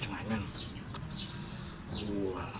ឆ្ងាញ់មែនអូ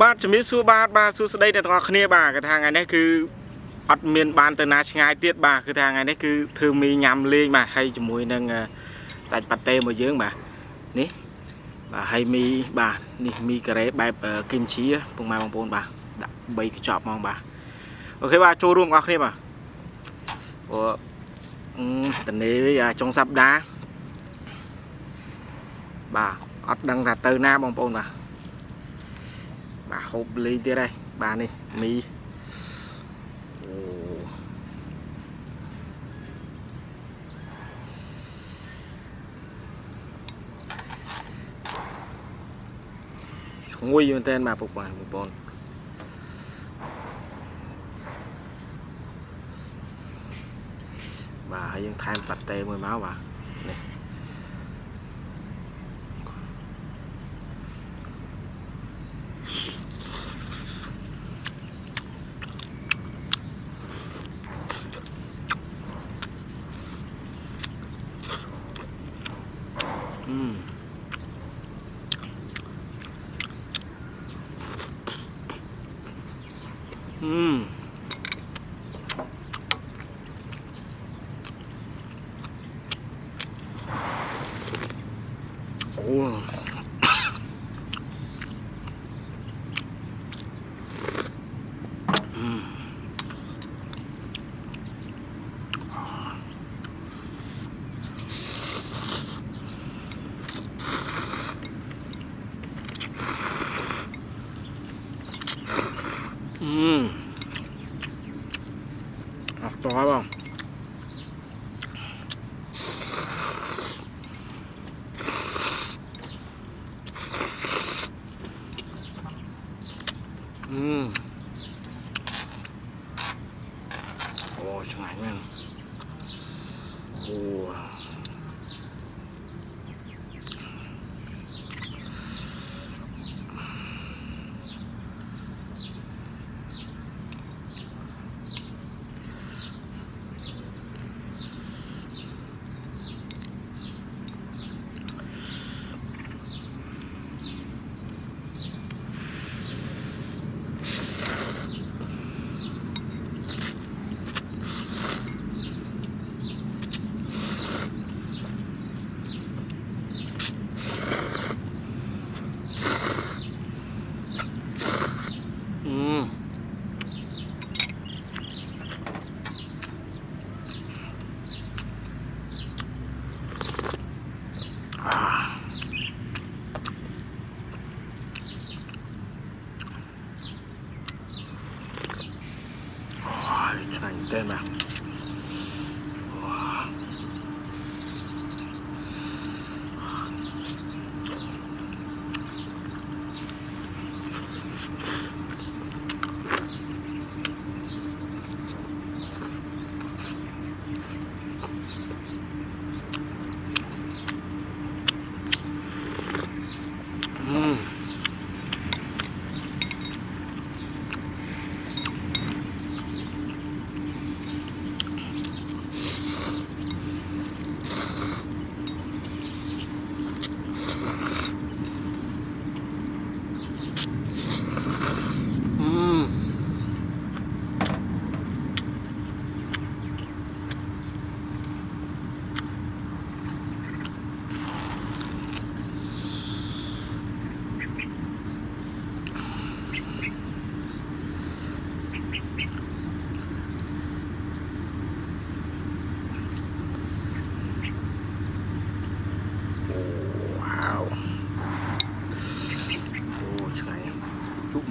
បាទជំរាបសួរបាទសួស្តីអ្នកទាំងអស់គ្នាបាទគឺថាថ្ងៃនេះគឺអត់មានបានទៅណាឆ្ងាយទៀតបាទគឺថាថ្ងៃនេះគឺធ្វើមីញ៉ាំលេងបាទហើយជាមួយនឹងសាច់ប៉ាតេរបស់យើងបាទនេះបាទហើយមីបាទនេះមីការ៉េបែបគីមជីពុកម៉ែបងប្អូនបាទដាក់3កញ្ចប់ហ្មងបាទអូខេបាទចូលរួមបងប្អូនគ្នាបាទអូតនេចុងសប្តាហ៍បាទអត់ដឹងថាទៅណាបងប្អូនបាទបាទហូបលេងទៀតហើយបាទនេះមីអូឈ្ងុយមែនតើបាទពុកបាទបងប្អូនបាទហើយយើងថែមប៉ាតេមួយមកបាទនេះអូអត់តោះបងអូឆ្ងាញ់មែនអូ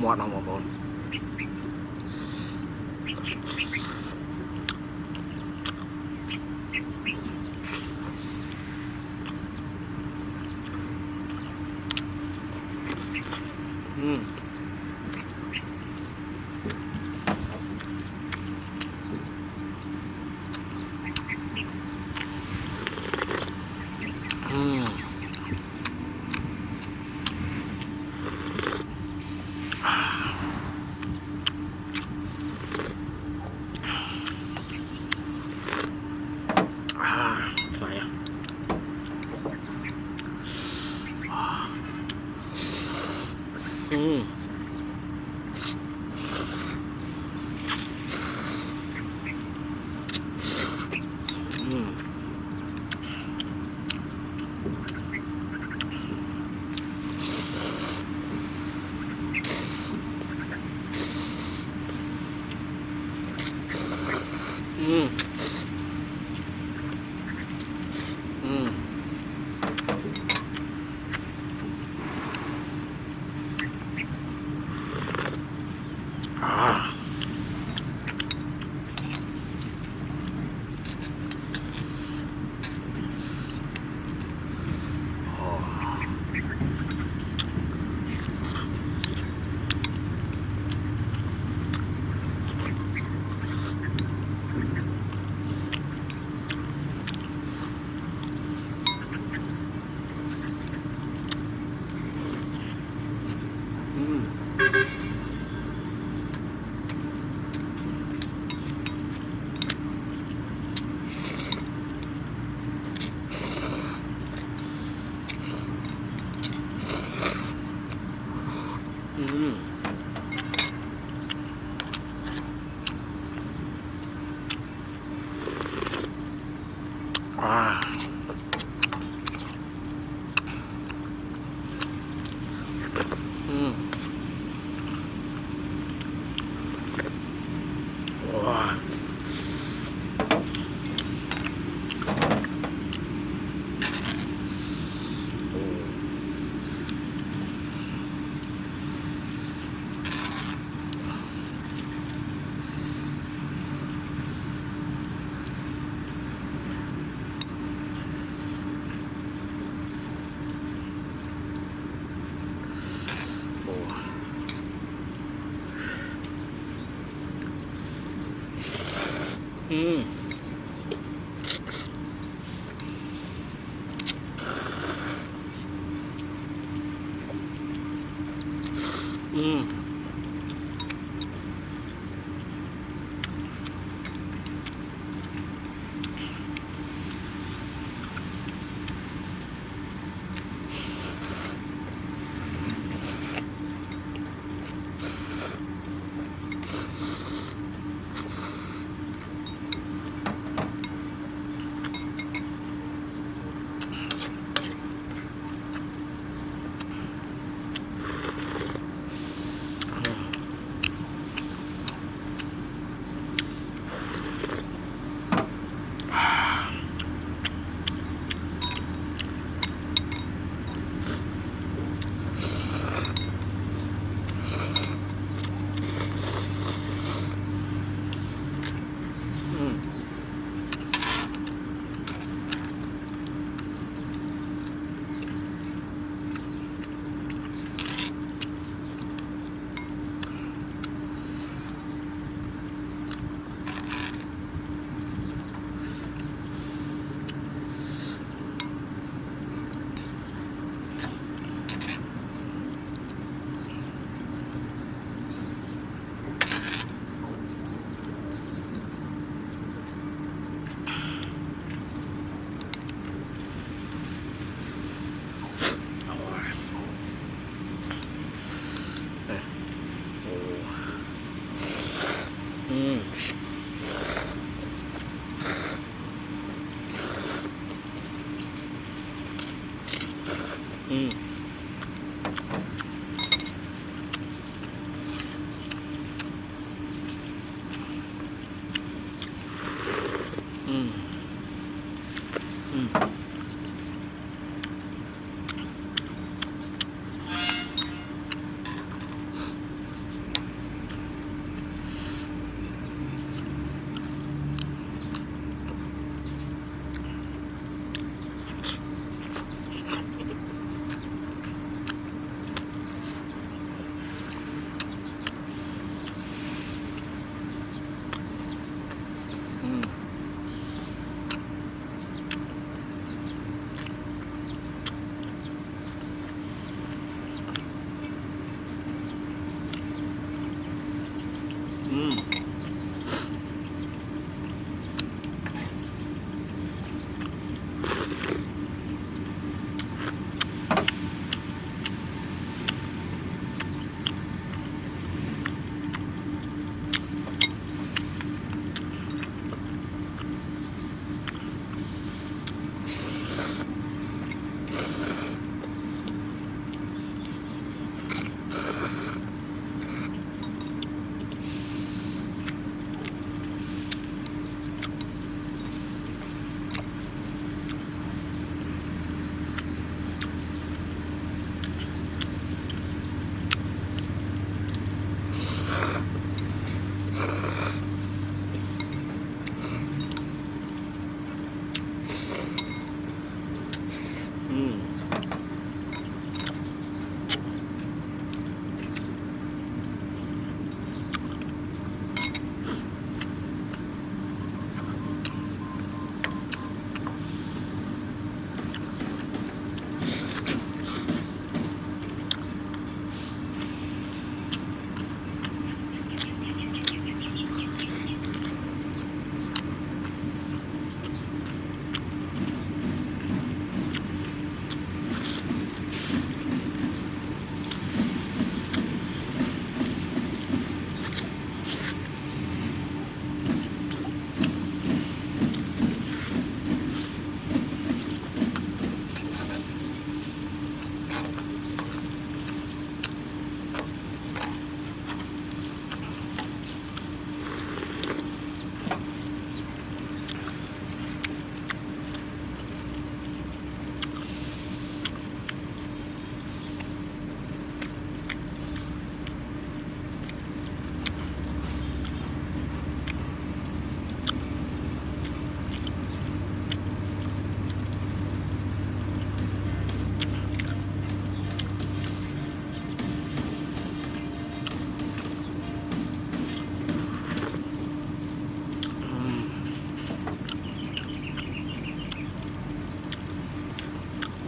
มอดน้องบอลอืมใส่อ่ะอืมอืมอืมอืมอ่าอืมอืมอ่าอืมว้าโอ้โอ้อืมอืมอืมเอาว่ะเอ้ยโอ้อืมอืมอืมอืม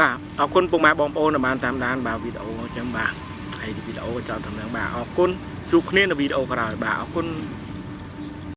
បាទអរគុណពុកម៉ែបងប្អូនដែលបានតាមដានបាទវីដេអូចឹងបាទហើយវីដេអូក៏ចោលតាមនឹងបាទអរគុណជួបគ្នានៅវីដេអូក្រោយបាទអរគុណ